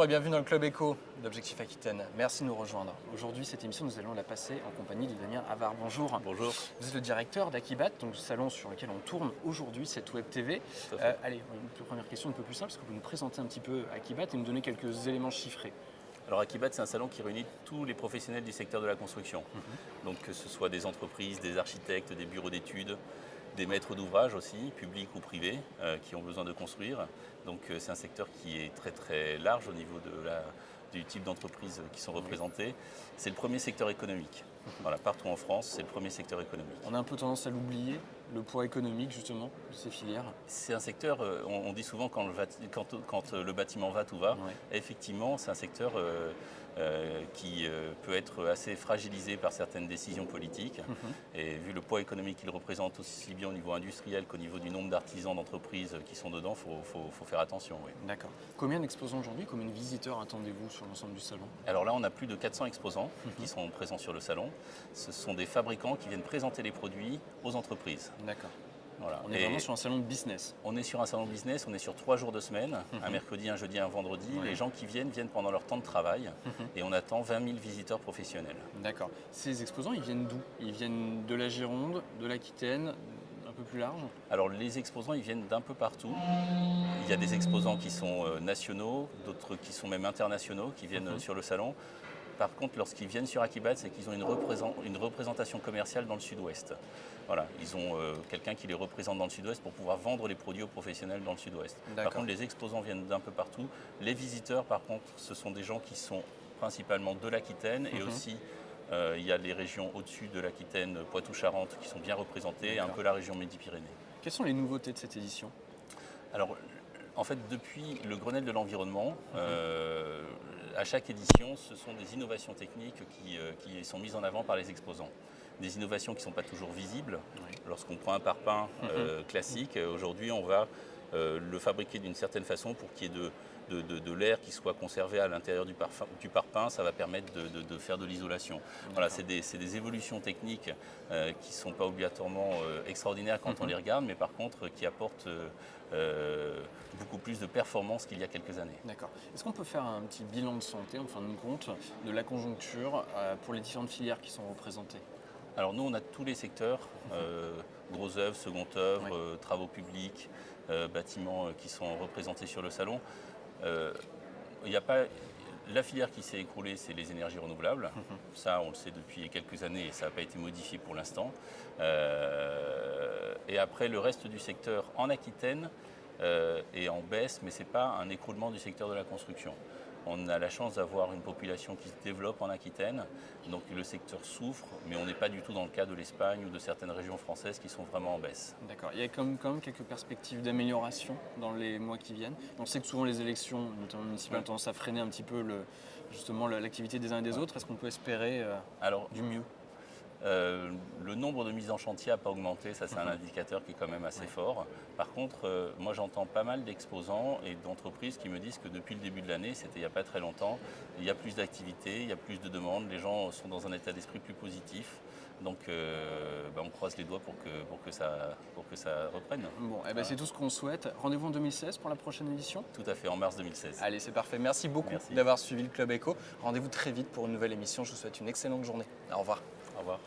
et bienvenue dans le Club Éco d'Objectif Aquitaine. Merci de nous rejoindre. Aujourd'hui, cette émission, nous allons la passer en compagnie de Damien Havard. Bonjour. Bonjour. Vous êtes le directeur d'Akibat, donc le salon sur lequel on tourne aujourd'hui cette Web TV. Allez, une première question un peu plus simple, est-ce que vous pouvez nous présenter un petit peu Akibat et nous donner quelques éléments chiffrés? Alors Akibat, c'est un salon qui réunit tous les professionnels du secteur de la construction. Donc que ce soit des entreprises, des architectes, des bureaux d'études, des maîtres d'ouvrage aussi, publics ou privés, qui ont besoin de construire. Donc c'est un secteur qui est très très large au niveau du type d'entreprises qui sont représentées. C'est le premier secteur économique. Voilà, partout en France, c'est le premier secteur économique. On a un peu tendance à l'oublier, le poids économique justement de ces filières. C'est un secteur, on dit souvent quand le bâtiment va, tout va. Ouais. Effectivement, c'est un secteur qui peut être assez fragilisé par certaines décisions politiques. Et vu le poids économique qu'il représente aussi bien au niveau industriel qu'au niveau du nombre d'artisans, d'entreprises qui sont dedans, il faut faire attention. Oui. D'accord. Combien d'exposants aujourd'hui, combien de visiteurs attendez-vous sur l'ensemble du salon? Alors là, on a plus de 400 exposants qui sont présents sur le salon. Ce sont des fabricants qui viennent présenter les produits aux entreprises. D'accord. Voilà. On est vraiment sur un salon de business. On est sur un salon de business, on est sur 3 jours de semaine, un mercredi, un jeudi, un vendredi. Ouais. Les gens qui viennent pendant leur temps de travail et on attend 20 000 visiteurs professionnels. D'accord. Ces exposants, ils viennent d'où? Ils viennent de la Gironde, de l'Aquitaine, un peu plus large? Alors les exposants, ils viennent d'un peu partout. Il y a des exposants qui sont nationaux, d'autres qui sont même internationaux, qui viennent sur le salon. Par contre, lorsqu'ils viennent sur Akibat, c'est qu'ils ont une représentation commerciale dans le sud-ouest. Voilà, ils ont quelqu'un qui les représente dans le sud-ouest pour pouvoir vendre les produits aux professionnels dans le sud-ouest. Par contre, les exposants viennent d'un peu partout. Les visiteurs, par contre, ce sont des gens qui sont principalement de l'Aquitaine et aussi il y a les régions au-dessus de l'Aquitaine, Poitou-Charentes, qui sont bien représentées, et un peu la région Midi-Pyrénées. Quelles sont les nouveautés de cette édition? Alors, en fait, depuis le Grenelle de l'environnement, à chaque édition, ce sont des innovations techniques qui sont mises en avant par les exposants. Des innovations qui ne sont pas toujours visibles. Oui. Lorsqu'on prend un parpaing classique, aujourd'hui on va le fabriquer d'une certaine façon pour qu'il y ait de l'air qui soit conservé à l'intérieur du parpaing. Ça va permettre de faire de l'isolation. Voilà, c'est des évolutions techniques qui ne sont pas obligatoirement extraordinaires quand on les regarde, mais par contre qui apportent beaucoup plus de performance qu'il y a quelques années. D'accord. Est-ce qu'on peut faire un petit bilan de santé, en fin de compte, de la conjoncture pour les différentes filières qui sont représentées? Alors nous, on a tous les secteurs, gros œuvres, second œuvre, travaux publics, bâtiments qui sont représentés sur le salon. Il n'y a pas... La filière qui s'est écroulée, c'est les énergies renouvelables. Ça, on le sait depuis quelques années et ça n'a pas été modifié pour l'instant. Et après, le reste du secteur en Aquitaine est en baisse, mais ce n'est pas un écroulement du secteur de la construction. On a la chance d'avoir une population qui se développe en Aquitaine, donc le secteur souffre, mais on n'est pas du tout dans le cas de l'Espagne ou de certaines régions françaises qui sont vraiment en baisse. D'accord. Il y a quand même quelques perspectives d'amélioration dans les mois qui viennent. On sait que souvent les élections, notamment municipales, ont tendance à freiner un petit peu justement l'activité des uns et des autres. Est-ce qu'on peut espérer du mieux? Le nombre de mises en chantier n'a pas augmenté, ça c'est un indicateur qui est quand même assez fort. Par contre, moi j'entends pas mal d'exposants et d'entreprises qui me disent que depuis le début de l'année, c'était il n'y a pas très longtemps, il y a plus d'activité, il y a plus de demandes, les gens sont dans un état d'esprit plus positif. Donc on croise les doigts pour que ça reprenne. Bon, c'est tout ce qu'on souhaite. Rendez-vous en 2016 pour la prochaine édition? Tout à fait, en mars 2016. Allez, c'est parfait. Merci beaucoup d'avoir suivi le Club Éco. Rendez-vous très vite pour une nouvelle émission. Je vous souhaite une excellente journée. Au revoir. Au revoir.